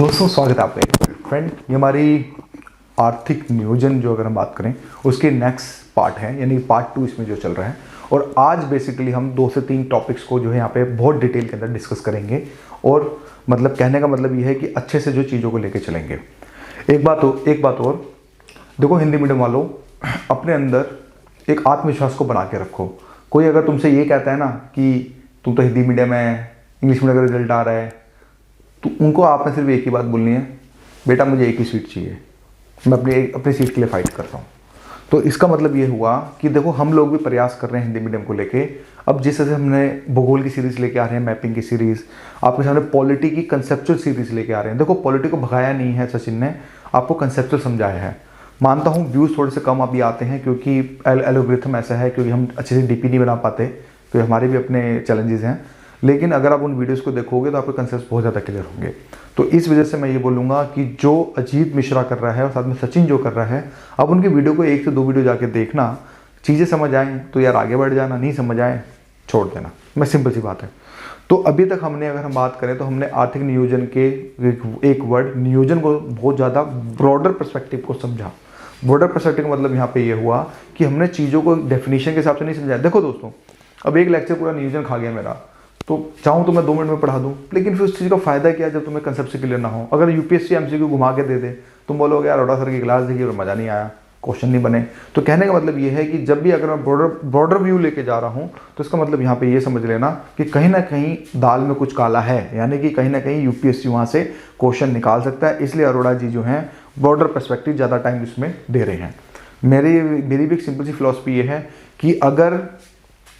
दोस्तों स्वागत है आपका एक बार फ्रेंड। ये हमारी आर्थिक नियोजन जो अगर हम बात करें उसके नेक्स्ट पार्ट है, यानी पार्ट 2 इसमें जो चल रहा है। और आज बेसिकली हम 2 से 3 टॉपिक्स को जो है यहाँ पे बहुत डिटेल के अंदर डिस्कस करेंगे। और मतलब कहने का मतलब ये है कि अच्छे से जो चीज़ों को लेके चलेंगे। एक बात और देखो, हिंदी मीडियम वालों, अपने अंदर एक आत्मविश्वास को बना के रखो। कोई अगर तुमसे ये कहता है ना कि तुम तो हिंदी मीडियम है, इंग्लिश मीडियम का रिजल्ट आ रहा है, तो उनको आपने सिर्फ एक ही बात बोलनी है, बेटा मुझे एक ही सीट चाहिए, मैं अपनी सीट के लिए फाइट कर रहा हूँ। तो इसका मतलब ये हुआ कि देखो, हम लोग भी प्रयास कर रहे हैं हिंदी मीडियम को लेके। अब जिस तरह से हमने भूगोल की सीरीज़ लेके आ रहे हैं, मैपिंग की सीरीज़, आपके सामने पॉलिटी की कंसेप्चुअल सीरीज़ लेके आ रहे हैं। देखो, पॉलिटी को भगाया नहीं है सचिन ने, आपको कंसेप्चुअल समझाया है। मानता हूँ व्यूज़ थोड़े से कम अभी आते हैं क्योंकि एल्गोरिथम ऐसा है, क्योंकि हम अच्छे से डीपी नहीं बना पाते, तो हमारे भी अपने चैलेंजेस हैं। लेकिन अगर आप उन वीडियोस को देखोगे तो आपके कंसेप्ट बहुत ज़्यादा क्लियर होंगे। तो इस वजह से मैं ये बोलूँगा कि जो अजीत मिश्रा कर रहा है और साथ में सचिन जो कर रहा है, अब उनकी वीडियो को 1 से 2 वीडियो जाके देखना, चीज़ें समझ आएँ तो यार आगे बढ़ जाना, नहीं समझ आए छोड़ देना। मैं सिंपल सी बात है। तो अभी तक हमने, अगर हम बात करें तो हमने आर्थिक नियोजन के एक वर्ड नियोजन को बहुत ज़्यादा ब्रॉडर पर्सपेक्टिव को समझा। ब्रॉडर पर्सपेक्टिव का मतलब यहाँ पे ये हुआ कि हमने चीज़ों को डेफिनेशन के हिसाब से नहीं समझाया। देखो दोस्तों, अब एक लेक्चर पूरा नियोजन खा गया मेरा, तो चाहूँ तो मैं 2 मिनट में पढ़ा दूँ, लेकिन फिर उस चीज़ का फायदा क्या जब तुम्हें कंसेप्ट से क्लियर ना हो। अगर यूपीएससी एमसीक्यू घुमा के दे दे, तुम बोलोगे यार अरोड़ा सर की क्लास देखी और मज़ा नहीं आया, क्वेश्चन नहीं बने। तो कहने का मतलब ये है कि जब भी अगर मैं ब्रॉडर व्यू लेके जा रहा हूँ, तो इसका मतलब यहाँ पे ये समझ लेना कि कहीं ना कहीं दाल में कुछ काला है, यानी कि कहीं ना कहीं यूपीएससी वहाँ से क्वेश्चन निकाल सकता है। इसलिए अरोड़ा जी जो हैं ब्रॉडर पर्सपेक्टिव ज़्यादा टाइम इसमें दे रहे हैं। मेरी भी एक सिंपल सी फिलॉसफी ये है कि अगर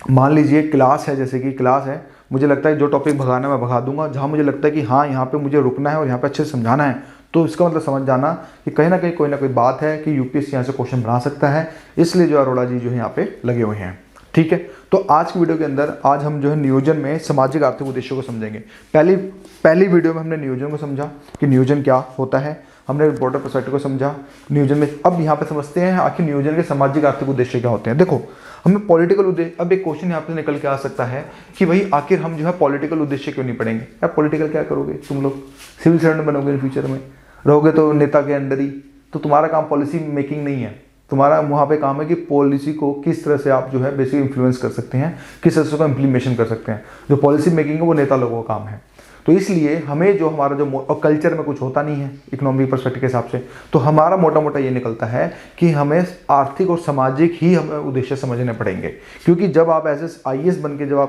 मान लीजिए क्लास है, जैसे कि क्लास है, मुझे लगता है जो टॉपिक भगाना है मैं भगा दूंगा, जहाँ मुझे लगता है कि हाँ यहाँ पे मुझे रुकना है और यहाँ पे अच्छे से समझाना है, तो इसका मतलब समझ जाना कि कहीं ना कोई बात है कि यूपीएससी यहाँ से क्वेश्चन बना सकता है। इसलिए जो अरोड़ा जी जो है यहाँ पे लगे हुए हैं। ठीक है, तो आज की वीडियो के अंदर आज हम जो है नियोजन में सामाजिक आर्थिक उद्देश्यों को समझेंगे। पहली वीडियो में हमने नियोजन को समझा कि नियोजन क्या होता है, हमने ब्रॉडर पर्सपेक्टिव को समझा नियोजन में। अब यहाँ पे समझते हैं आखिर नियोजन के सामाजिक आर्थिक उद्देश्य क्या होते हैं। देखो, हमें पॉलिटिकल उद्देश्य, अब एक क्वेश्चन यहाँ पे निकल के आ सकता है कि भाई आखिर हम जो है पॉलिटिकल उद्देश्य क्यों नहीं पढ़ेंगे। यार पॉलिटिकल क्या करोगे तुम लोग, सिविल सर्वेंट बनोगे, फ्यूचर में रहोगे तो नेता के अंडर ही, तो तुम्हारा काम पॉलिसी मेकिंग नहीं है, तुम्हारा वहाँ पे काम है कि पॉलिसी को किस तरह से आप जो है बेसिक इन्फ्लुएंस कर सकते हैं, किस तरह से उसका इम्प्लीमेशन कर सकते हैं। जो पॉलिसी मेकिंग है वो नेता लोगों का काम है। तो इसलिए हमें जो हमारा जो और कल्चर में कुछ होता नहीं है इकोनॉमिक पर्सपेक्टिव के हिसाब से, तो हमारा मोटा ये निकलता है कि हमें आर्थिक और सामाजिक ही हमें उद्देश्य समझने पड़ेंगे। क्योंकि जब आप एज आईएएस बन के जब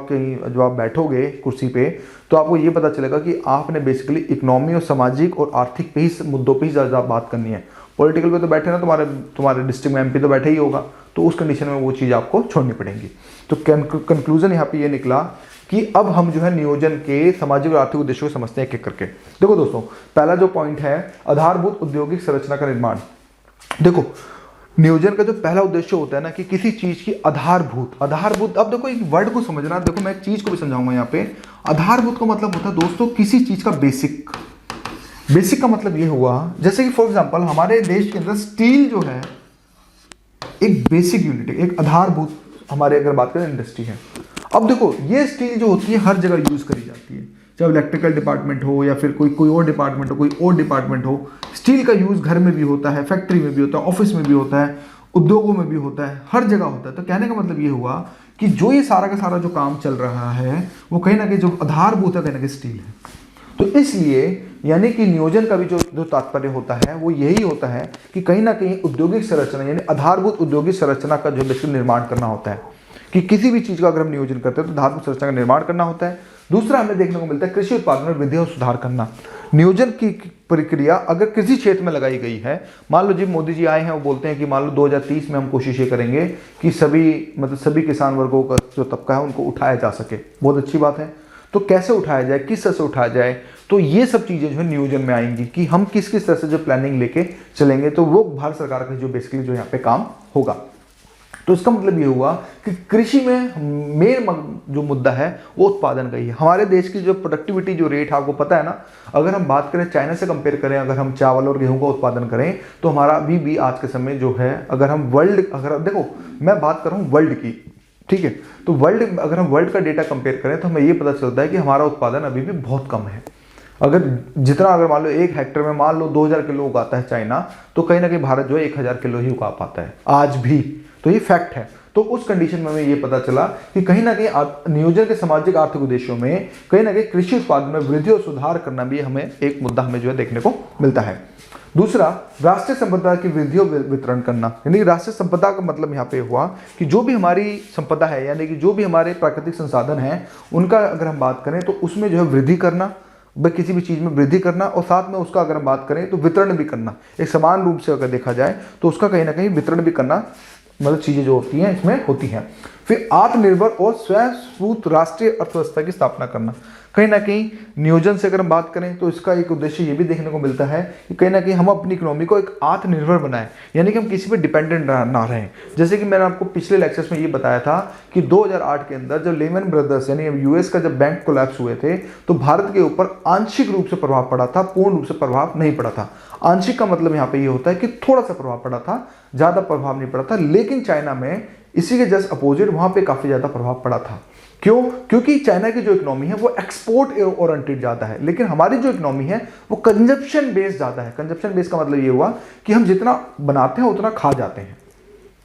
आप बैठोगे कुर्सी पे, तो आपको ये पता चलेगा कि आपने बेसिकली इकोनॉमी और सामाजिक और आर्थिक पे ही मुद्दों पर ही ज़्यादा बात करनी है। पॉलिटिकल पे तो बैठे ना, तुम्हारे डिस्ट्रिक्ट में एमपी तो बैठे ही होगा, तो उस कंडीशन में वो चीज़ आपको छोड़नी पड़ेंगी। तो कंक्लूजन यहाँ पे ये निकला कि अब हम जो है नियोजन के सामाजिक और आर्थिक उद्देश्यों को समझते हैं एक एक करके। देखो दोस्तों, पहला जो पॉइंट है आधारभूत औद्योगिक संरचना का निर्माण। देखो, नियोजन का जो पहला उद्देश्य होता है ना कि किसी चीज की आधारभूत, अब देखो एक वर्ड को समझना, देखो मैं एक चीज को भी समझाऊंगा यहाँ पे। आधारभूत का मतलब होता है दोस्तों किसी चीज का बेसिक का मतलब ये हुआ, जैसे कि फॉर एग्जांपल हमारे देश के अंदर स्टील जो है एक बेसिक यूनिट है, एक आधारभूत, हमारे अगर बात करें इंडस्ट्री है। अब देखो, ये स्टील जो होती है हर जगह यूज करी जाती है, चाहे इलेक्ट्रिकल डिपार्टमेंट हो या फिर कोई और डिपार्टमेंट हो, कोई और डिपार्टमेंट हो। स्टील का यूज घर में भी होता है, फैक्ट्री में भी होता है, ऑफिस में भी होता है, उद्योगों में भी होता है, हर जगह होता है। तो कहने का मतलब ये हुआ कि जो ये सारा का सारा जो काम चल रहा है वो कहीं ना कहीं जो आधारभूत है कहीं ना कहीं स्टील है। तो इसलिए यानी कि नियोजन का भी जो तात्पर्य होता है वो यही होता है कि कहीं ना कहीं औद्योगिक संरचना यानी आधारभूत औद्योगिक संरचना का जो बेसिक निर्माण करना होता है, कि किसी भी चीज का अगर हम नियोजन करते हैं तो आधारभूत संरचना का निर्माण करना होता है। दूसरा हमें देखने को मिलता है कृषि उत्पादन में वृद्धि और सुधार करना। नियोजन की प्रक्रिया अगर कृषि क्षेत्र में लगाई गई है, मान लो जी मोदी जी आए हैं, वो बोलते हैं कि मान लो 2030 में हम कोशिश ये करेंगे कि सभी किसान वर्गों का जो तबका है उनको उठाया जा सके। बहुत अच्छी बात है। तो कैसे उठाया जाए, किस तरह से उठाया जाए, तो ये सब चीजें जो है नियोजन में आएंगी कि हम किस तरह से जो प्लानिंग लेके चलेंगे, तो वो भारत सरकार का जो बेसिकली जो यहाँ पे काम होगा। तो इसका मतलब ये हुआ कि कृषि में मेन जो मुद्दा है वो उत्पादन का ही है। हमारे देश की जो प्रोडक्टिविटी जो रेट है आपको पता है ना, अगर हम बात करें चाइना से कंपेयर करें, अगर हम चावल और गेहूं का उत्पादन करें तो हमारा अभी भी आज के समय जो है, अगर देखो मैं बात कर रहा हूँ वर्ल्ड की, ठीक है, तो अगर हम वर्ल्ड का डेटा कंपेयर करें तो हमें ये पता चलता है कि हमारा उत्पादन अभी भी बहुत कम है। अगर जितना अगर मान लो 1 हेक्टेयर में मान लो 2000 किलो उगाता है चाइना, तो कहीं ना कहीं भारत जो है 1000 किलो ही उगा पाता है आज भी। तो ये फैक्ट है। तो उस कंडीशन में हमें ये पता चला कि कहीं ना कहीं नियोजन के सामाजिक आर्थिक उद्देश्यों में कहीं ना कहीं कृषि उत्पादन में वृद्धि और सुधार करना भी हमें एक मुद्दा हमें जो है देखने को मिलता है। दूसरा, राष्ट्रीय संपदा की वृद्धि और वितरण करना, यानी राष्ट्रीय संपदा का मतलब यहाँ पे हुआ कि जो भी हमारी संपदा है, यानी कि जो भी हमारे प्राकृतिक संसाधन हैं, उनका अगर हम बात करें तो उसमें जो है वृद्धि करना, किसी भी चीज़ में वृद्धि करना, और साथ में उसका अगर हम बात करें तो वितरण भी करना। एक समान रूप से अगर देखा जाए तो उसका कहीं ना कहीं वितरण भी करना, मतलब चीज़ें जो होती हैं इसमें होती हैं। फिर आत्मनिर्भर और स्वयं स्फूर्त राष्ट्रीय अर्थव्यवस्था की स्थापना करना। कहीं ना कहीं नियोजन से अगर हम बात करें तो इसका एक उद्देश्य ये भी देखने को मिलता है कि कहीं ना कहीं हम अपनी इकोनॉमी को एक आत्मनिर्भर बनाएं, यानी कि हम किसी पे डिपेंडेंट ना रहें। जैसे कि मैंने आपको पिछले लेक्चर्स में ये बताया था कि 2008 के अंदर जब लेमन ब्रदर्स यानी यूएस का जब बैंक कोलैप्स हुए थे, तो भारत के ऊपर आंशिक रूप से प्रभाव पड़ा था, पूर्ण रूप से प्रभाव नहीं पड़ा था। आंशिक का मतलब यहाँ पे ये होता है कि थोड़ा सा प्रभाव पड़ा था, ज़्यादा प्रभाव नहीं पड़ा था। लेकिन चाइना में इसी के जस्ट अपोजिट वहाँ पे काफ़ी ज़्यादा प्रभाव पड़ा था। क्यों? क्योंकि चाइना की जो इकोनॉमी है वो एक्सपोर्ट ओरिएंटेड ज़्यादा है, लेकिन हमारी जो इकोनॉमी है वो कंजप्शन बेस्ड ज़्यादा है। कंजप्शन बेस्ड का मतलब ये हुआ कि हम जितना बनाते हैं उतना खा जाते हैं।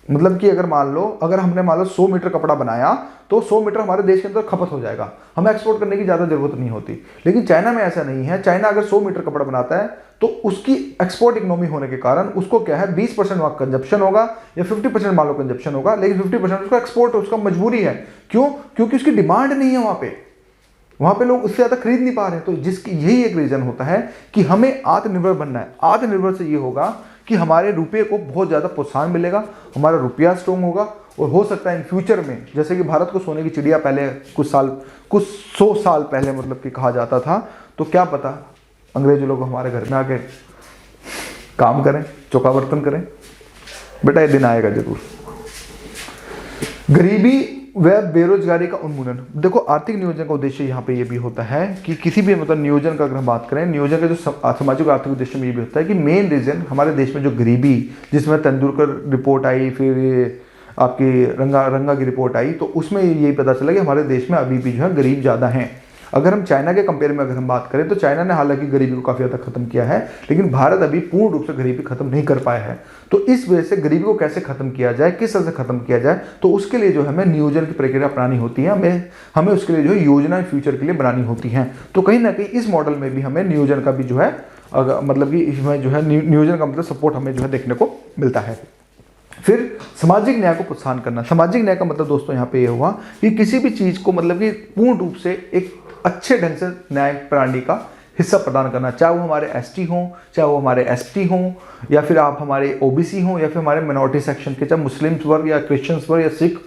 मतलब कि अगर मान लो, अगर हमने मान लो 100 मीटर कपड़ा बनाया तो 100 मीटर हमारे देश के अंदर खपत हो जाएगा, हमें एक्सपोर्ट करने की ज़्यादा जरूरत नहीं होती। लेकिन चाइना में ऐसा नहीं है। चाइना अगर 100 मीटर कपड़ा बनाता है तो उसकी एक्सपोर्ट इकोनॉमी होने के कारण उसको क्या है, 20% वहाँ कंजप्शन होगा या 50% मान लो कंजप्शन होगा, लेकिन 50% उसका एक्सपोर्ट, उसका मजबूरी है। क्यों? क्योंकि उसकी डिमांड नहीं है वहाँ पे लोग उससे ज़्यादा खरीद नहीं पा रहे हैं। तो जिसकी यही एक रीज़न होता है कि हमें आत्मनिर्भर बनना है। आत्मनिर्भर से ये होगा कि हमारे रुपये को बहुत ज़्यादा प्रोत्साहन मिलेगा, हमारा रुपया स्ट्रॉन्ग होगा, और हो सकता है इन फ्यूचर में, जैसे कि भारत को सोने की चिड़िया पहले कुछ 100 साल पहले मतलब कि कहा जाता था, तो क्या पता अंग्रेज लोग हमारे घर में आके काम करें, चौका बर्तन करें। बेटा ये दिन आएगा जरूर। गरीबी व बेरोजगारी का उन्मूलन। देखो आर्थिक नियोजन का उद्देश्य यहाँ पे ये भी होता है कि किसी भी मतलब नियोजन का अगर हम बात करें, नियोजन का जो सामाजिक आर्थिक उद्देश्य में ये भी होता है कि मेन रीजन हमारे देश में जो गरीबी, जिसमें तेंदुलकर रिपोर्ट आई, फिर आपकी रंगा की रिपोर्ट आई, तो उसमें यही पता चला कि हमारे देश में अभी भी जो है गरीब ज़्यादा हैं। अगर हम चाइना के कंपेयर में अगर हम बात करें तो चाइना ने हालांकि गरीबी को काफ़ी ज़्यादा खत्म किया है, लेकिन भारत अभी पूर्ण रूप से गरीबी खत्म नहीं कर पाया है। तो इस वजह से गरीबी को कैसे खत्म किया जाए, किस तरह से खत्म किया जाए, तो उसके लिए जो हमें नियोजन की प्रक्रिया अपनानी होती है। हमें उसके लिए जो है योजना फ्यूचर के लिए बनानी होती हैं। तो कहीं ना कहीं इस मॉडल में भी हमें नियोजन का भी जो है मतलब कि इसमें जो है नियोजन का मतलब सपोर्ट हमें जो है देखने को मिलता है। फिर सामाजिक न्याय को प्रोत्साहन करना। सामाजिक न्याय का मतलब दोस्तों यहाँ पे ये हुआ कि किसी भी चीज़ को मतलब कि पूर्ण रूप से एक अच्छे ढंग से न्याय प्रणाली का हिस्सा प्रदान करना, चाहे वो हमारे एसटी हों, चाहे वो हमारे एसटी हों, या फिर आप हमारे ओबीसी हों, या फिर हमारे मिनॉरिटी सेक्शन के, चाहे मुस्लिम्स वर्ग या क्रिश्चियंस वर्ग या सिख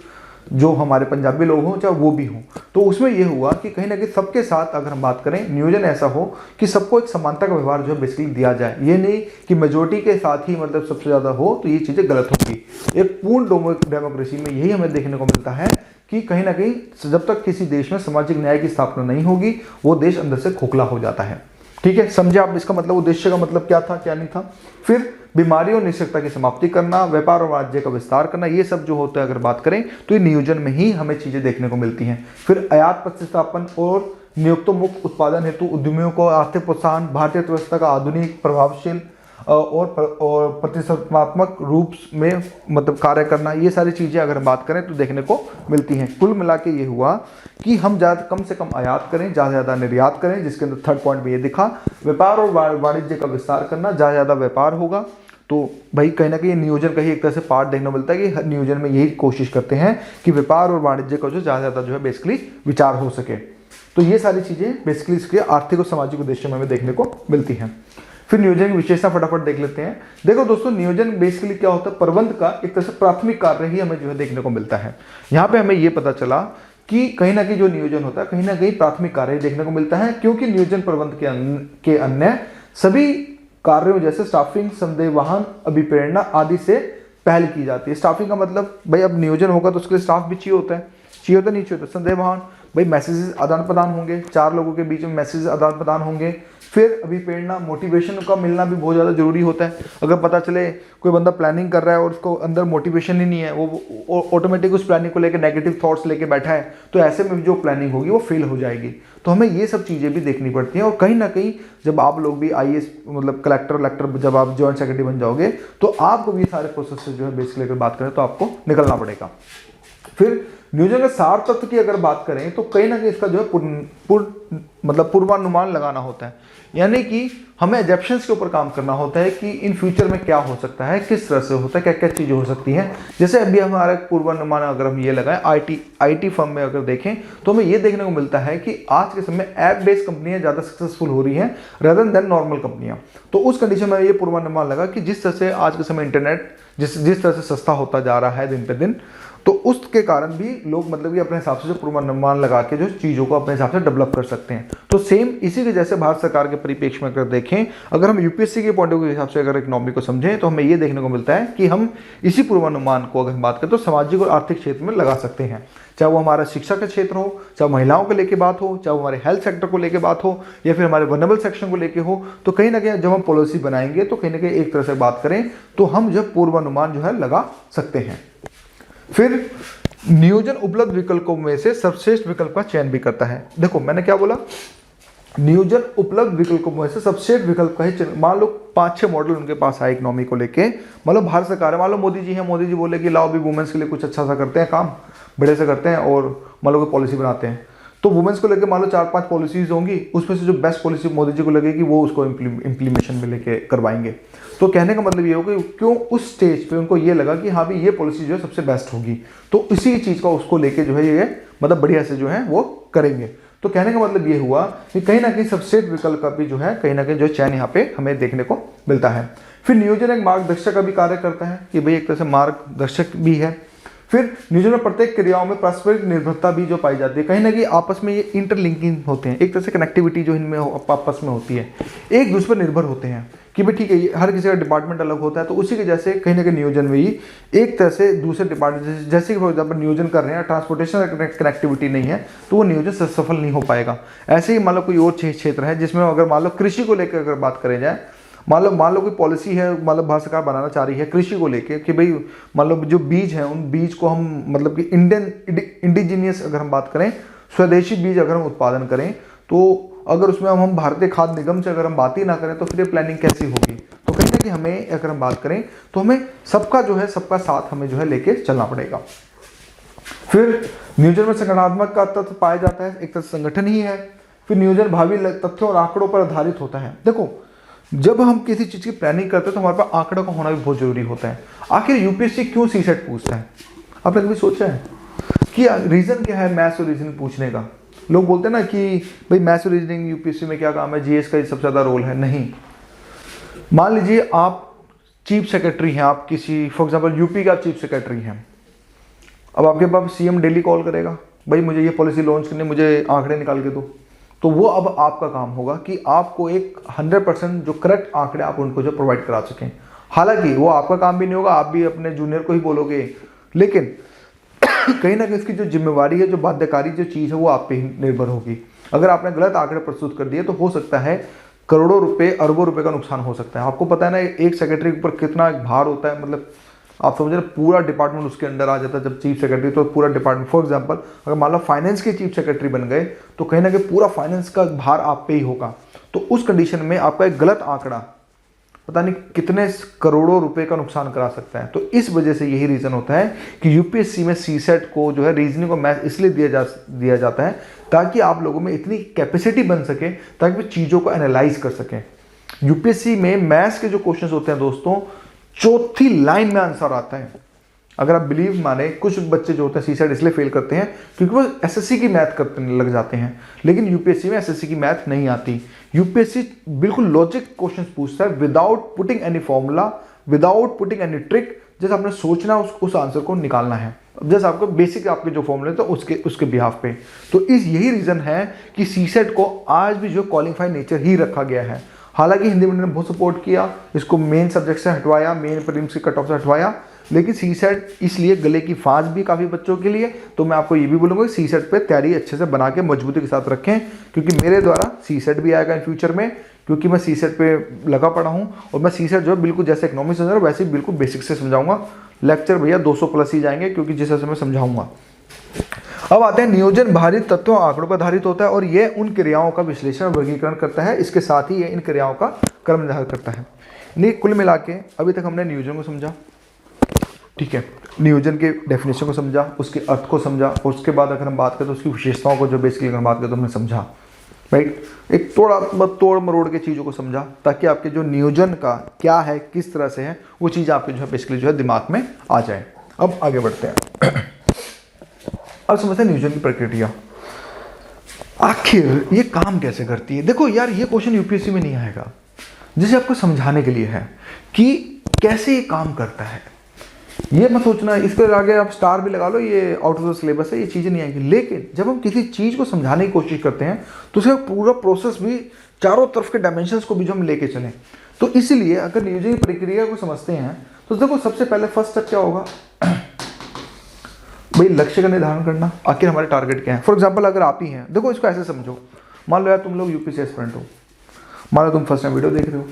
जो हमारे पंजाबी लोग हों, चाहे वो भी हों। तो उसमें यह हुआ कि कहीं ना कहीं सबके साथ अगर हम बात करें, नियोजन ऐसा हो कि सबको एक समानता का व्यवहार जो है बेसिकली दिया जाए। ये नहीं कि मेजोरिटी के साथ ही मतलब सबसे ज़्यादा हो, तो ये चीज़ें गलत होगी। एक पूर्ण डेमोक्रेसी में यही हमें देखने को मिलता है कि कहीं ना कहीं जब तक किसी देश में सामाजिक न्याय की स्थापना नहीं होगी, वो देश अंदर से खोखला हो जाता है। ठीक है, समझे आप इसका मतलब, उद्देश्य का मतलब क्या था क्या नहीं था। फिर बीमारी और निःशक्तता की समाप्ति करना, व्यापार और वाणिज्य का विस्तार करना, ये सब जो होता है अगर बात करें तो ये नियोजन में ही हमें चीजें देखने को मिलती हैं। फिर आयात प्रतिस्थापन और नियोक्तों मुक्त उत्पादन हेतु उद्यमियों को आर्थिक प्रोत्साहन, भारतीय अर्थव्यवस्था का आधुनिक प्रभावशील और प्रतिस्पर्धात्मक रूप में मतलब कार्य करना, ये सारी चीज़ें अगर हम बात करें तो देखने को मिलती हैं। कुल मिला के ये हुआ कि हम ज़्यादा कम से कम आयात करें, ज़्यादा से ज़्यादा निर्यात करें, जिसके अंदर थर्ड पॉइंट में ये दिखा, व्यापार और वाणिज्य का विस्तार करना, ज़्यादा से ज़्यादा व्यापार होगा। तो भाई कहीं ना कहीं नियोजन का ही एक तरह से पार्ट देखने को मिलता है कि नियोजन में यही कोशिश करते हैं कि व्यापार और वाणिज्य का जो ज़्यादा से ज़्यादा जो है बेसिकली विचार हो सके। तो ये सारी चीज़ें बेसिकली इसके आर्थिक और सामाजिक उद्देश्य में हमें देखने को मिलती हैं। फिर नियोजन की विशेषता फटाफट देख लेते हैं। देखो दोस्तों, नियोजन बेसिकली क्या होता है, प्रबंध का एक तरह से प्राथमिक कार्य ही हमें जो है देखने को मिलता है। यहाँ पे हमें ये पता चला कि कहीं ना कहीं जो नियोजन होता है कहीं ना कहीं प्राथमिक कार्य देखने को मिलता है, क्योंकि नियोजन प्रबंध के अन्य सभी कार्यों जैसे स्टाफिंग, संदेहवाहन, अभिप्रेरणा आदि से पहल की जाती है। स्टाफिंग का मतलब भाई अब नियोजन होगा तो उसके लिए स्टाफ भी चाहिए होता है, नहीं चाहिए होता। संदेहवाहन भाई मैसेजेस आदान प्रदान होंगे, 4 लोगों के बीच में मैसेजेस आदान प्रदान होंगे। फिर अभी प्रेरणा मोटिवेशन का मिलना भी बहुत ज़्यादा जरूरी होता है। अगर पता चले कोई बंदा प्लानिंग कर रहा है और उसको अंदर मोटिवेशन ही नहीं है, वो ऑटोमेटिक उस प्लानिंग को लेकर नेगेटिव थॉट्स लेके बैठा है, तो ऐसे में जो प्लानिंग होगी वो फेल हो जाएगी। तो हमें ये सब चीज़ें भी देखनी पड़ती हैं। और कहीं ना कहीं जब आप लोग भी IAS मतलब कलेक्टर जब आप जॉइंट सेक्रेटरी बन जाओगे तो आपको भी सारे प्रोसेस से जो है बेसिकली अगर बात करें तो आपको निकलना पड़ेगा। फिर नियोजन के सार तत्व की अगर बात करें तो कहीं ना कहीं इसका जो है पूर्वानुमान लगाना होता है, यानी कि हमें एजप्शंस के ऊपर काम करना होता है कि इन फ्यूचर में क्या हो सकता है, किस तरह से होता है, क्या क्या चीज़ें हो सकती हैं। जैसे अभी हमारा पूर्वानुमान अगर हम ये लगाएं IT फर्म में अगर देखें तो हमें ये देखने को मिलता है कि आज के समय ऐप बेस्ड कंपनियां ज़्यादा सक्सेसफुल हो रही हैं रेदर देन नॉर्मल कंपनियां। तो उस कंडीशन में ये पूर्वानुमान लगा कि जिस तरह से आज के समय इंटरनेट जिस तरह से सस्ता होता जा रहा है दिन पे दिन, तो उसके कारण भी लोग मतलब कि अपने हिसाब से जो पूर्वानुमान लगा के जो चीज़ों को अपने हिसाब से डेवलप कर सकते हैं। तो सेम इसी के जैसे भारत सरकार के परिप्रेक्ष्य में अगर देखें, अगर हम यूपीएससी के पॉइंट ऑफ व्यू के हिसाब से अगर इकोनॉमी को समझें तो हमें ये देखने को मिलता है कि हम इसी पूर्वानुमान को अगर हम बात करें तो सामाजिक और आर्थिक क्षेत्र में लगा सकते हैं। चाहे वो हमारा शिक्षा का क्षेत्र हो, चाहे महिलाओं को लेकर बात हो, चाहे वो हमारे हेल्थ सेक्टर को लेकर बात हो, या फिर हमारे वनरेबल सेक्शन को लेकर हो, तो कहीं ना कहीं जब हम पॉलिसी बनाएंगे तो कहीं ना कहीं एक तरह से बात करें तो हम जो पूर्वानुमान जो है लगा सकते हैं। फिर नियोजन उपलब्ध विकल्पों में से सर्वश्रेष्ठ विकल्प का चयन भी करता है। देखो मैंने क्या बोला, नियोजन उपलब्ध विकल्पों में से सबसे विकल्प का ही चयन। मान लो 5-6 मॉडल उनके पास आए इकोनॉमी को लेके, मतलब भारत सरकार है, मान लो मोदी जी हैं, मोदी जी बोले कि लाओ भी वुमेन्स के लिए कुछ अच्छा सा करते हैं, काम बड़े से करते हैं और मान लो कोई पॉलिसी बनाते हैं। तो वुमेन्स को लेकर मान लो 4-5 पॉलिसीज होंगी, उसमें से जो बेस्ट पॉलिसी मोदी जी को लगेगी वो उसको इम्प्लीमेशन में लेके करवाएंगे। तो कहने का मतलब ये हो कि क्यों उस स्टेज पे उनको ये लगा कि हाँ भी ये पॉलिसी जो है सबसे बेस्ट होगी, तो इसी चीज़ का उसको लेके जो है ये मतलब बढ़िया से जो है वो करेंगे। तो कहने का मतलब ये हुआ कि कहीं ना कहीं सबसे विकल्प का भी जो है कहीं ना कहीं जो चयन यहाँ पे हमें देखने को मिलता है। फिर नियोजन एक मार्गदर्शक का भी कार्य करता है कि भाई एक तरह से मार्गदर्शक भी है। फिर नियोजन में प्रत्येक क्रियाओं में पारस्परिक निर्भरता भी जो पाई जाती है, कहीं ना कहीं आपस में ये इंटरलिंकिंग होते हैं, एक तरह से कनेक्टिविटी जो इनमें आपस में होती है, एक दूसरे पर निर्भर होते हैं कि भाई ठीक है हर किसी का डिपार्टमेंट अलग होता है, तो उसी के जैसे कहीं ना कहीं नियोजन में ही एक तरह से दूसरे डिपार्टमेंट जैसे कि फॉर एग्जाम्पल नियोजन कर रहे हैं, ट्रांसपोर्टेशन कनेक्टिविटी नहीं है तो वो नियोजन सफल नहीं हो पाएगा। ऐसे ही मान लो कोई और क्षेत्र है जिसमें अगर मान लो कृषि को लेकर अगर बात करें जाए, मान लो कोई पॉलिसी है, मतलब भारत सरकार बनाना चाह रही है कृषि को लेके कि भाई मान लो जो बीज है उन बीज को हम मतलब कि इंडिजीनियस अगर हम बात करें, स्वदेशी बीज अगर हम उत्पादन करें, तो अगर उसमें हम भारतीय खाद्य निगम से अगर हम बात ही ना करें तो फिर ये प्लानिंग कैसी होगी। तो कहीं ना कहीं हमें अगर हम बात करें तो हमें सबका साथ हमें जो है लेके चलना पड़ेगा। फिर नियोजन में संगठनात्मक का तत्व पाया जाता है, एक तरह से संगठन ही है। फिर नियोजन भावी तथ्यों और आंकड़ों पर आधारित होता है। देखो जब हम किसी चीज़ की प्लानिंग करते हैं तो हमारे पास आंकड़ों का होना भी बहुत जरूरी होता है। आखिर यूपीएससी क्यों सीसेट पूछता है, आपने कभी सोचा है कि रीज़न क्या है मैथ्स और रीजनिंग पूछने का? लोग बोलते हैं ना कि भाई मैथ्स और रीजनिंग यूपीएससी में क्या काम है, जीएस का सबसे ज़्यादा रोल है। नहीं, मान लीजिए आप चीफ सेक्रेटरी हैं, आप किसी फॉर एग्जाम्पल यूपी का चीफ सेक्रेटरी हैं, अब आपके पास सीएम डेली कॉल करेगा, भाई मुझे ये पॉलिसी लॉन्च करनी, मुझे आंकड़े निकाल के दो। तो वो अब आपका काम होगा कि आपको एक 100% जो करेक्ट आंकड़े आप उनको जो प्रोवाइड करा सकें। हालांकि वो आपका काम भी नहीं होगा, आप भी अपने जूनियर को ही बोलोगे, लेकिन कहीं ना कहीं इसकी जो जिम्मेवारी है, जो बाध्यकारी जो चीज़ है वो आप पे ही निर्भर होगी। अगर आपने गलत आंकड़े प्रस्तुत कर दिए तो हो सकता है करोड़ों रुपए अरबों रुपए का नुकसान हो सकता है। आपको पता है ना एक सेक्रेटरी के ऊपर कितना भार होता है, मतलब आप समझ रहे पूरा डिपार्टमेंट उसके अंडर आ जाता है। जब चीफ सेक्रेटरी तो पूरा डिपार्टमेंट, फॉर एग्जांपल अगर मान लो फाइनेंस के चीफ सेक्रेटरी बन गए तो कहीं ना कहीं पूरा फाइनेंस का भार आप पे ही होगा। तो उस कंडीशन में आपका एक गलत आंकड़ा पता नहीं कितने करोड़ों रुपए का नुकसान करा सकता है। तो इस वजह से यही रीजन होता है कि यूपीएससी में सीसेट को जो है रीजनिंग को मैथ इसलिए दिया जाता है ताकि आप लोगों में इतनी कैपेसिटी बन सके ताकि वो चीज़ों को एनालाइज कर सकें। यूपीएससी में मैथ्स के जो क्वेश्चन होते हैं दोस्तों, चौथी लाइन में आंसर आता है। अगर आप बिलीव माने, कुछ बच्चे जो होते हैं सीसेट इसलिए फेल करते हैं क्योंकि वो एसएससी की मैथ करने लग जाते हैं, लेकिन यूपीएससी में एसएससी की मैथ नहीं आती। यूपीएससी बिल्कुल लॉजिक क्वेश्चंस पूछता है without putting any formula, without putting any trick. जैसे आपने सोचना उस आंसर को निकालना है, जैसे आपको बेसिक आपके जो फॉर्मूले तो उसके बिहाफ पे। तो यही रीजन है कि सीसेट को आज भी जो क्वालिफाइड नेचर ही रखा गया है। हालांकि हिंदी मीडियम ने बहुत सपोर्ट किया, इसको मेन सब्जेक्ट से हटवाया, मेन प्रीलिम्स की कट ऑफ से हटवाया, लेकिन सी सेट इसलिए गले की फांस भी काफ़ी बच्चों के लिए, तो मैं आपको ये भी बोलूँगा कि सी सेट पर तैयारी अच्छे से बना के मजबूती के साथ रखें, क्योंकि मेरे द्वारा सी सेट भी आएगा इन फ्यूचर में, क्योंकि मैं सी सेट पे लगा पड़ा हूँ और मैं सी सेट जो है बिल्कुल जैसे इकोनॉमिक्स समझा रहा हूँ वैसे ही बिल्कुल बेसिक से समझाऊंगा। लेक्चर भैया 200 प्लस ही जाएंगे, क्योंकि जिस तरह से मैं समझाऊंगा। अब आते हैं नियोजन बाहरी तत्वों आंकड़ों पर आधारित होता है और यह उन क्रियाओं का विश्लेषण वर्गीकरण करता है, इसके साथ ही ये इन क्रियाओं का क्रम निर्धारित करता है। नहीं, कुल मिला के अभी तक हमने नियोजन को समझा, ठीक है, नियोजन के डेफिनेशन को समझा, उसके अर्थ को समझा, और उसके बाद अगर हम बात करें तो उसकी विशेषताओं को जो बेसिकली अगर हम बात करें तो हमने समझा, राइट। एक थोड़ा तोड़ मरोड़ के चीज़ों को समझा, ताकि आपके जो नियोजन का क्या है, किस तरह से है, वो चीज़ आपके जो है बेसिकली जो है दिमाग में आ जाए। अब आगे बढ़ते हैं। अब समझते हैं नियोजन की प्रक्रिया, आखिर ये काम कैसे करती है। देखो यार, ये क्वेश्चन यूपीएससी में नहीं आएगा, जिसे आपको समझाने के लिए है कि कैसे ये काम करता है। ये मत सोचना इसके आगे आप स्टार भी लगा लो, ये आउट ऑफ द सिलेबस है, ये चीज़ें नहीं आएंगी। लेकिन जब हम किसी चीज़ को समझाने की कोशिश करते हैं तो उसका पूरा प्रोसेस भी, चारों तरफ के डायमेंशंस को भी जो हम लेके चलें, तो इसलिए अगर नियोजन की प्रक्रिया को समझते हैं तो देखो सबसे पहले फर्स्ट स्टेप क्या होगा भाई, लक्ष्य का निर्धारण करना। आखिर हमारे टारगेट क्या है। फॉर एग्जाम्पल अगर आप ही हैं, देखो इसको ऐसे समझो, मान लो यार तुम लोग यूपीएससी एस्पिरेंट हो, मान लो तुम फर्स्ट टाइम वीडियो देख रहे हो,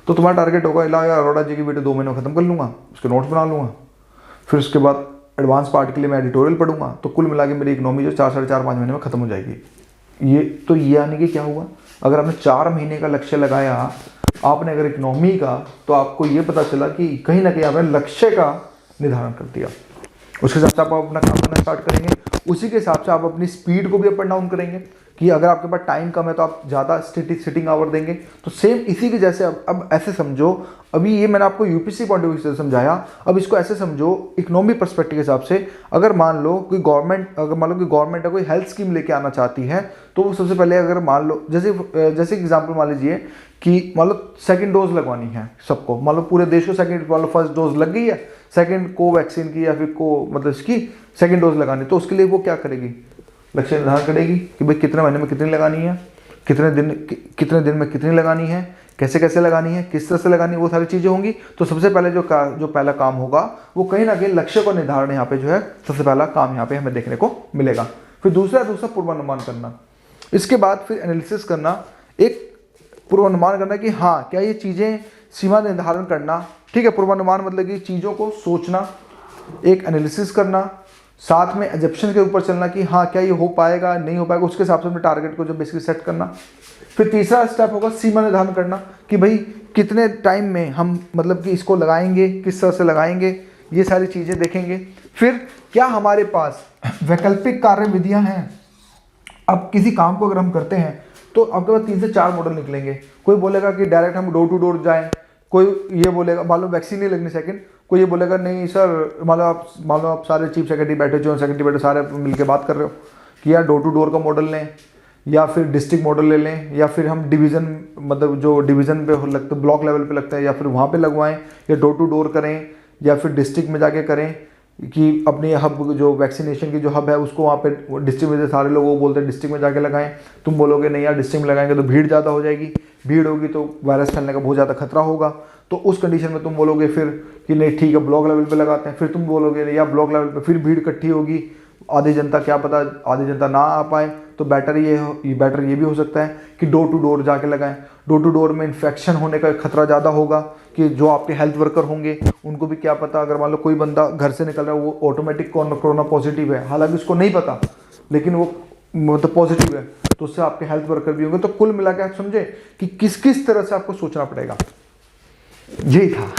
तो तुम्हारा टारगेट होगा यार अरोड़ा जी की वीडियो 2 महीने में खत्म कर लूँगा, उसके नोट्स बना लूँगा, फिर उसके बाद एडवांस पार्ट के लिए मैं एडिटोरियल पढ़ूंगा, तो कुल मिला के मेरी इकोनॉमी जो 4 साढ़े 4 5 महीने में खत्म हो जाएगी। ये आने के क्या हुआ, अगर आपने 4 महीने का लक्ष्य लगाया आपने अगर इकोनॉमी का, तो आपको ये पता चला कि कहीं ना कहीं आपने लक्ष्य का निर्धारण कर दिया। उसके हिसाब से आप अपना काम करना स्टार्ट करेंगे, उसी के हिसाब से आप अपनी स्पीड को भी अप एंड डाउन करेंगे कि अगर आपके पास टाइम कम है तो आप ज़्यादा सिटिंग आवर देंगे। तो सेम इसी के जैसे अब ऐसे समझो, अभी ये मैंने आपको यूपीएससी पॉइंट ऑफ व्यू से समझाया, अब इसको ऐसे समझो इकोनॉमी पर्सपेक्टिव के हिसाब से। अगर मान लो कि गवर्नमेंट कोई हेल्थ स्कीम लेके आना चाहती है, तो वो सबसे पहले अगर मान लो जैसे एग्जाम्पल मान लीजिए कि मान लो सेकंड डोज लगवानी है सबको, मान लो पूरे देश को सेकंड, मान लो फर्स्ट डोज लग गई है, सेकंड कोवैक्सीन की या फिर मतलब इसकी सेकंड डोज लगानी, तो उसके लिए वो क्या करेगी, लक्ष्य निर्धारण करेगी कि भाई कितने महीने में कितनी लगानी है, कितने दिन में कितनी लगानी है, कैसे कैसे लगानी है, किस तरह से लगानी है, वो सारी चीज़ें होंगी। तो सबसे पहले जो पहला काम होगा वो कहीं ना कहीं लक्ष्य को निर्धारण यहाँ पे जो है सबसे पहला काम यहाँ पे हमें देखने को मिलेगा। फिर दूसरा पूर्वानुमान करना, इसके बाद फिर एनालिसिस करना, एक पूर्वानुमान करना कि हाँ क्या ये चीज़ें, सीमा निर्धारण करना, ठीक है। पूर्वानुमान मतलब कि चीज़ों को सोचना, एक एनालिसिस करना, साथ में एजप्शन के ऊपर चलना कि हाँ क्या ये हो पाएगा नहीं हो पाएगा, उसके हिसाब से अपने टारगेट को जो बेसिकली सेट करना। फिर तीसरा स्टेप होगा सीमा निर्धारण करना कि भाई कितने टाइम में हम मतलब कि इसको लगाएंगे, किस तरह से लगाएंगे, ये सारी चीज़ें देखेंगे। फिर क्या हमारे पास वैकल्पिक कार्य विधियाँ हैं। अब किसी काम को अगर हम करते हैं तो आपके पास 3 से 4 मॉडल निकलेंगे। कोई बोलेगा कि डायरेक्ट हम डोर टू डोर जाएं, कोई ये बोलेगा मान लो वैक्सीन नहीं लगनी सेकंड, कोई ये बोलेगा नहीं सर, मान लो आप सारे चीफ सेक्रेटरी बैठे जो सेक्रेटरी बैठे सारे मिलकर बात कर रहे हो कि यार डोर टू डोर का मॉडल लें, या फिर डिस्ट्रिक्ट मॉडल ले लें, या फिर हम डिवीज़न मतलब जो डिवीज़न पे लगता है ब्लॉक लेवल पे लगता है या फिर वहाँ पे लगवाएं, या डोर टू डोर करें, या फिर डिस्ट्रिक्ट में जाके करें कि अपने हब जो वैक्सीनेशन की जो हब है उसको वहाँ पे डिस्ट्रिक्ट में सारे लोग वो बोलते हैं डिस्ट्रिक्ट में जाके लगाएं। तुम बोलोगे नहीं यार डिस्ट्रिक्ट में लगाएंगे तो भीड़ ज़्यादा हो जाएगी, भीड़ होगी तो वायरस फैलने का बहुत ज़्यादा खतरा होगा, तो उस कंडीशन में तुम बोलोगे फिर कि नहीं ठीक है ब्लॉक लेवल पे लगाते हैं। फिर तुम बोलोगे नहीं यार ब्लॉक लेवल पे फिर भीड़ इकट्ठी होगी, आधी जनता क्या पता आधी जनता ना आ पाए, तो बेटर ये भी हो सकता है कि डोर टू डोर जाके लगाएं। डोर टू डोर में इन्फेक्शन होने का खतरा ज़्यादा होगा कि जो आपके हेल्थ वर्कर होंगे उनको भी क्या पता, अगर मान लो कोई बंदा घर से निकल रहा है वो ऑटोमेटिक कोरोना पॉजिटिव है, हालांकि उसको नहीं पता लेकिन वो मतलब पॉजिटिव है, तो उससे आपके हेल्थ वर्कर भी होंगे। तो कुल मिला के आप समझे कि किस किस तरह से आपको सोचना पड़ेगा। यही था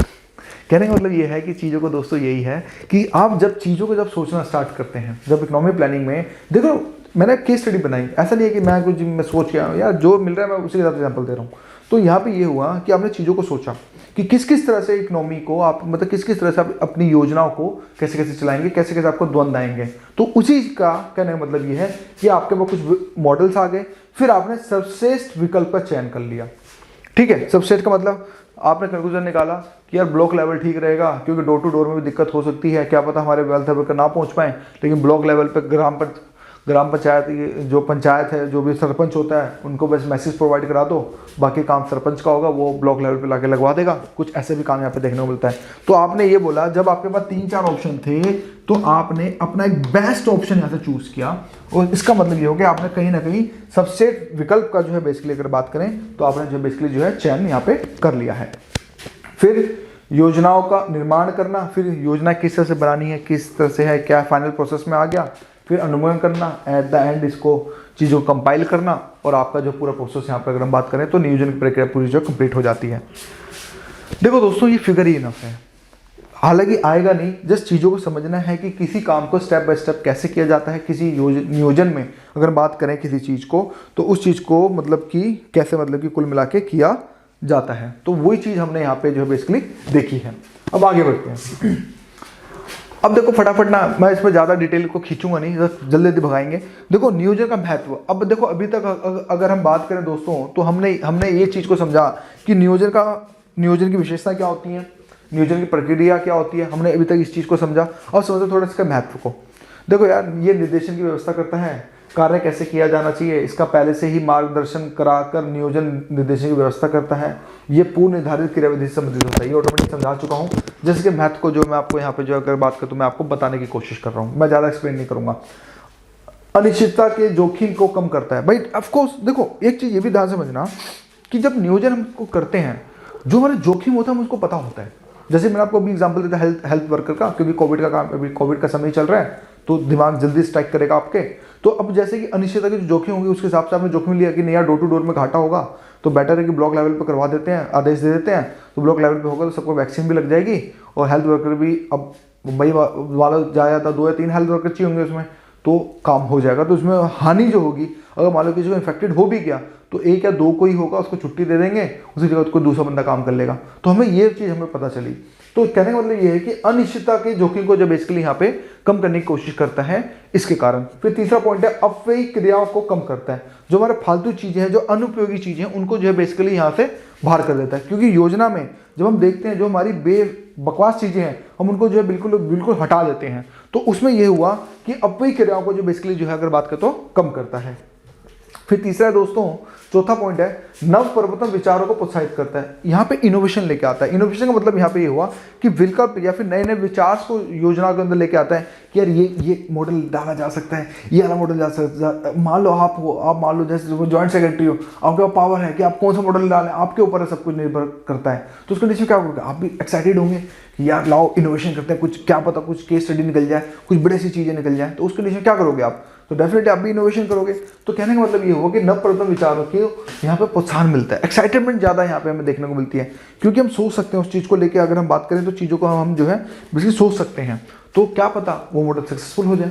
कहने का मतलब ये है कि चीज़ों को दोस्तों यही है कि आप जब चीज़ों को जब सोचना स्टार्ट करते हैं, जब इकोनॉमिक प्लानिंग में देखो मैंने केस स्टडी बनाई, ऐसा नहीं है कि मैं कुछ मैं सोच के आया यार जो मिल रहा है मैं उसी के हिसाब से एग्जाम्पल दे रहा हूँ। तो यहाँ पे ये हुआ कि आपने चीज़ों को सोचा कि किस किस तरह से इकोनॉमी को आप मतलब किस किस तरह से आप अपनी योजनाओं को कैसे कैसे चलाएंगे, कैसे कैसे आपको द्वंद्व आएंगे। तो उसी का कहने का मतलब ये है कि आपके पास कुछ मॉडल्स आ गए, फिर आपने सर्वश्रेष्ठ विकल्प का चयन कर लिया। ठीक है, सर्वश्रेष्ठ का मतलब आपने कंक्लूजन निकाला कि यार ब्लॉक लेवल ठीक रहेगा क्योंकि डोर टू डोर में भी दिक्कत हो सकती है, क्या पता हमारे वेल्थ वर्कर ना पहुंच पाए, लेकिन ब्लॉक लेवल पे ग्राम पंचायत, जो पंचायत है, जो भी सरपंच होता है, उनको बस मैसेज प्रोवाइड करा दो, बाकी काम सरपंच का होगा, वो ब्लॉक लेवल पे लाके लगवा देगा। कुछ ऐसे भी काम यहाँ पे देखने को मिलता है। तो आपने ये बोला, जब आपके पास 3-4 ऑप्शन थे तो आपने अपना एक बेस्ट ऑप्शन यहाँ से चूज किया, और इसका मतलब ये हो गया आपने कहीं ना कहीं सबसे विकल्प का जो है बेसिकली अगर बात करें तो आपने जो बेसिकली जो है चयन यहाँ पे कर लिया है। फिर योजनाओं का निर्माण करना, फिर योजना किस तरह से बनानी है, किस तरह से है, क्या फाइनल प्रोसेस में आ गया, फिर अनुमोदन करना, एट द एंड इसको चीज़ों को कंपाइल करना, और आपका जो पूरा प्रोसेस यहाँ पर अगर हम बात करें तो नियोजन की प्रक्रिया पूरी जो कंप्लीट हो जाती है। देखो दोस्तों, ये फिगर ही इनफ है, हालांकि आएगा नहीं, जस्ट चीज़ों को समझना है कि किसी काम को स्टेप बाय स्टेप कैसे किया जाता है। किसी नियोजन में अगर बात करें किसी चीज़ को, तो उस चीज़ को मतलब कि कैसे मतलब कि कुल मिला के किया जाता है। तो वही चीज़ हमने यहाँ पे जो है बेसिकली देखी है। अब आगे बढ़ते हैं। अब देखो फटाफट ना, मैं इस पर ज़्यादा डिटेल को खींचूंगा नहीं, जल्दी जल्दी भगाएंगे। देखो नियोजन का महत्व, अब देखो अभी तक अगर हम बात करें दोस्तों, तो हमने ये चीज़ को समझा कि नियोजन की विशेषता क्या होती है, नियोजन की प्रक्रिया क्या होती है, हमने अभी तक इस चीज़ को समझा। और समझो थोड़ा इसका महत्व को। देखो यार, ये निर्देशन की व्यवस्था करता है, कार्य कैसे किया जाना चाहिए इसका पहले से ही मार्गदर्शन कराकर नियोजन निर्देशन की व्यवस्था करता है। ये पूर्व निर्धारित क्रियाविधि से संबंधित होता है, ये ऑटोमेटिक समझा चुका हूँ। जिसके महत्व को जो मैं आपको यहाँ पे जो अगर बात करूँ तो मैं आपको बताने की कोशिश कर रहा हूँ, मैं ज़्यादा एक्सप्लेन नहीं करूँगा। अनिश्चितता के जोखिम को कम करता है। भाई ऑफकोर्स देखो, एक चीज़ ये भी ध्यान समझना कि जब नियोजन हमको करते हैं, जो हमारा जोखिम होता है मुझको पता होता है। जैसे मैंने आपको अभी एग्जांपल दिया हेल्थ वर्कर का, क्योंकि कोविड का समय चल रहा है, तो दिमाग जल्दी स्ट्राइक करेगा आपके। तो अब जैसे कि अनिश्चितता की जो जोखिम होगी उसके हिसाब से आपने जोखिम लिया कि नहीं यार, डोर टू डोर में घाटा होगा, तो बेटर है कि ब्लॉक लेवल पे करवा देते हैं, आदेश दे देते हैं, तो ब्लॉक लेवल पे होगा तो सबको वैक्सीन भी लग जाएगी, और हेल्थ वर्कर भी, अब मुंबई वाला जाया था 2 या 3 हेल्थ वर्कर चाहिए होंगे उसमें, तो काम हो जाएगा। तो उसमें हानि जो होगी, अगर मान लो किसी को इन्फेक्टेड हो भी गया तो 1 या 2 को ही होगा, उसको छुट्टी दे देंगे, उसी जगह कोई दूसरा बंदा काम कर लेगा। तो हमें ये चीज़ हमें पता चली। तो कहने का मतलब ये है कि अनिश्चितता के जोखिम को जो बेसिकली यहाँ पे कम करने की कोशिश करता है इसके कारण। फिर तीसरा पॉइंट है अपव्ययी क्रियाओं को कम करता है। जो हमारे फालतू चीजें हैं, जो अनुपयोगी चीजें हैं, उनको जो है बेसिकली यहाँ से बाहर कर देता है। क्योंकि योजना में जब हम देखते हैं जो हमारी बकवास चीजें हैं, हम उनको जो है बिल्कुल हटा देते हैं। तो उसमें यह हुआ कि अपव्ययी क्रियाओं को जो बेसिकली जो है अगर बात करें तो कम करता है। फिर तीसरा है दोस्तों, चौथा पॉइंट है नव प्रवर्तन विचारों को प्रोत्साहित करता है। यहाँ पे इनोवेशन लेके आता है। इनोवेशन का मतलब यहाँ पे ये हुआ कि विकल्प या फिर नए नए विचार को योजना के अंदर लेके आता है कि यार ये मॉडल डाला जा सकता है, ये वाला मॉडल जा सकता है। मान लो आप मान लो जैसे जॉइंट सेक्रेटरी हो, आपके पास पावर है कि आप कौन सा मॉडल डालें, आपके ऊपर है, सब कुछ निर्भर करता है। तो उसके नीचे क्या करोगे, आप भी एक्साइटेड होंगे कि यार लाओ इनोवेशन करते हैं, कुछ क्या पता कुछ केस स्टडी निकल जाए, कुछ बड़ी सी चीज़ें निकल जाए। तो उसके नीचे क्या करोगे आप, तो डेफिनेटली आप भी इनोवेशन करोगे। तो कहने का मतलब ये हुआ कि नव प्रवर्तन विचारों के यहाँ पे प्रोत्साहन मिलता है, एक्साइटमेंट ज़्यादा यहाँ पे हमें देखने को मिलती है, क्योंकि हम सोच सकते हैं उस चीज़ को लेके। अगर हम बात करें तो चीज़ों को हम जो है बेसिकली सोच सकते हैं, तो क्या पता वो मॉडल सक्सेसफुल हो जाए।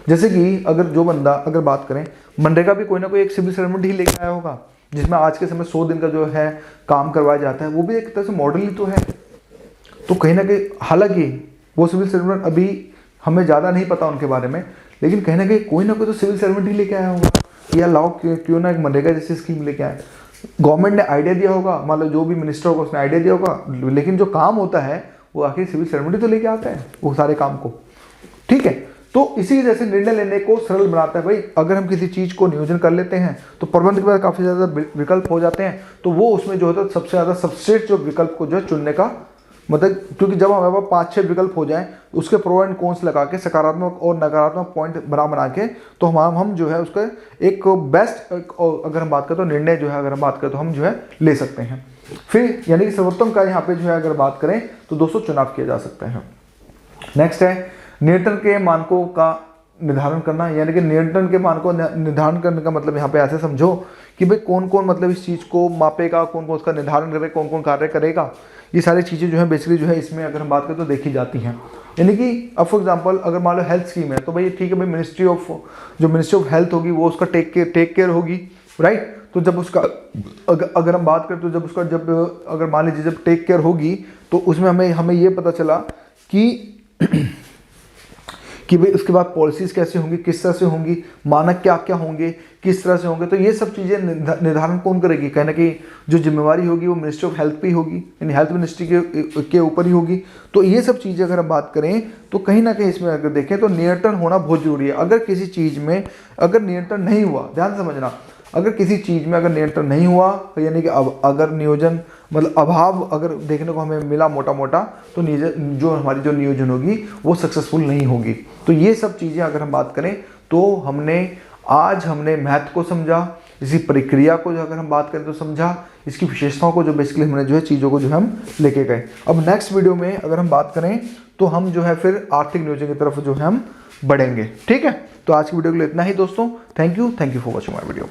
जैसे कि अगर जो बंदा अगर बात करें, मनरेगा भी कोई ना कोई एक सिविल सर्वेंट ही लेके आया होगा, जिसमें आज के समय 100 दिन का जो है काम करवाया जाता है, वो भी एक तरह से मॉडल ही तो है। तो कहीं ना कहीं, हालांकि वो सिविल सर्वेंट अभी हमें ज़्यादा नहीं पता उनके बारे में, लेकिन कहीं ना कहीं कोई ना कोई तो सिविल सर्वेंट ही लेके आया होगा कि यार लाओ क्यों ना एक मनरेगा जैसी स्कीम लेके आए। गवर्नमेंट ने आइडिया दिया होगा, मान लो जो भी मिनिस्टर होगा उसने आइडिया दिया होगा, लेकिन जो काम होता है वो आखिर सिविल सर्वेंट ही तो लेके आता है वो सारे काम को। ठीक है, तो इसी वजह से निर्णय लेने को सरल बनाता है। भाई अगर हम किसी चीज़ को नियोजन कर लेते हैं तो प्रबंध के बाद काफ़ी ज़्यादा विकल्प हो जाते हैं, तो वो उसमें जो होता है सबसे ज़्यादा सबसे जो विकल्प को जो है चुनने का मतलब, क्योंकि जब हमारे पास 5-6 विकल्प हो जाएं, उसके प्रो एंड कॉन्स लगा के सकारात्मक और नकारात्मक पॉइंट बना के, तो हम जो है उसका एक बेस्ट अगर हम बात करें तो निर्णय जो है अगर हम बात करें तो हम जो है ले सकते हैं। फिर यानी कि सर्वोत्तम का यहाँ पे जो है अगर बात करें तो दोस्तों चुनाव किया जा सकता है। नेक्स्ट है नियंत्रण के मानकों का निर्धारण करना। यानी कि नियंत्रण के मानकों निर्धारण करने का मतलब यहाँ पे ऐसे समझो कि भाई कौन कौन मतलब इस चीज़ को मापेगा, कौन कौन उसका निर्धारण करेगा, कौन कौन कार्य करेगा। ये सारी चीज़ें जो है बेसिकली जो है इसमें अगर हम बात करें तो देखी जाती हैं। यानी कि अब फॉर एग्जांपल अगर मान लो हेल्थ स्कीम है, तो भाई ठीक है भाई मिनिस्ट्री ऑफ हेल्थ होगी वो उसका टेक केयर होगी, राइट। तो जब उसका अगर हम बात करें तो जब अगर मान लीजिए जब टेक केयर होगी तो उसमें हमें ये पता चला कि कि भाई उसके बाद पॉलिसीज़ कैसे होंगी, किस तरह से होंगी, मानक क्या क्या होंगे, किस तरह से होंगे। तो ये सब चीज़ें निर्धारण कौन करेगी? कहीं ना कहीं जो जिम्मेवारी होगी वो मिनिस्ट्री ऑफ हेल्थ पे ही होगी, यानी हेल्थ मिनिस्ट्री के ऊपर ही होगी। तो ये सब चीज़ें अगर हम बात करें तो कहीं ना कहीं इसमें अगर देखें तो नियंत्रण होना बहुत ज़रूरी है। अगर किसी चीज़ में अगर नियंत्रण नहीं हुआ, ध्यान से समझना, अगर किसी चीज़ में अगर नियंत्रण नहीं हुआ, यानी कि अब अगर नियोजन मतलब अभाव अगर देखने को हमें मिला मोटा मोटा, तो जो हमारी जो नियोजन होगी वो सक्सेसफुल नहीं होगी। तो ये सब चीज़ें अगर हम बात करें तो आज हमने महत्व को समझा, इसी प्रक्रिया को जो अगर हम बात करें तो समझा, इसकी विशेषताओं को जो बेसिकली हमने जो है चीज़ों को जो हम लेके गए। अब नेक्स्ट वीडियो में अगर हम बात करें तो हम जो है फिर आर्थिक नियोजन की तरफ जो है हम बढ़ेंगे। ठीक है, तो आज की वीडियो के लिए इतना ही दोस्तों। Thank you for watching my video.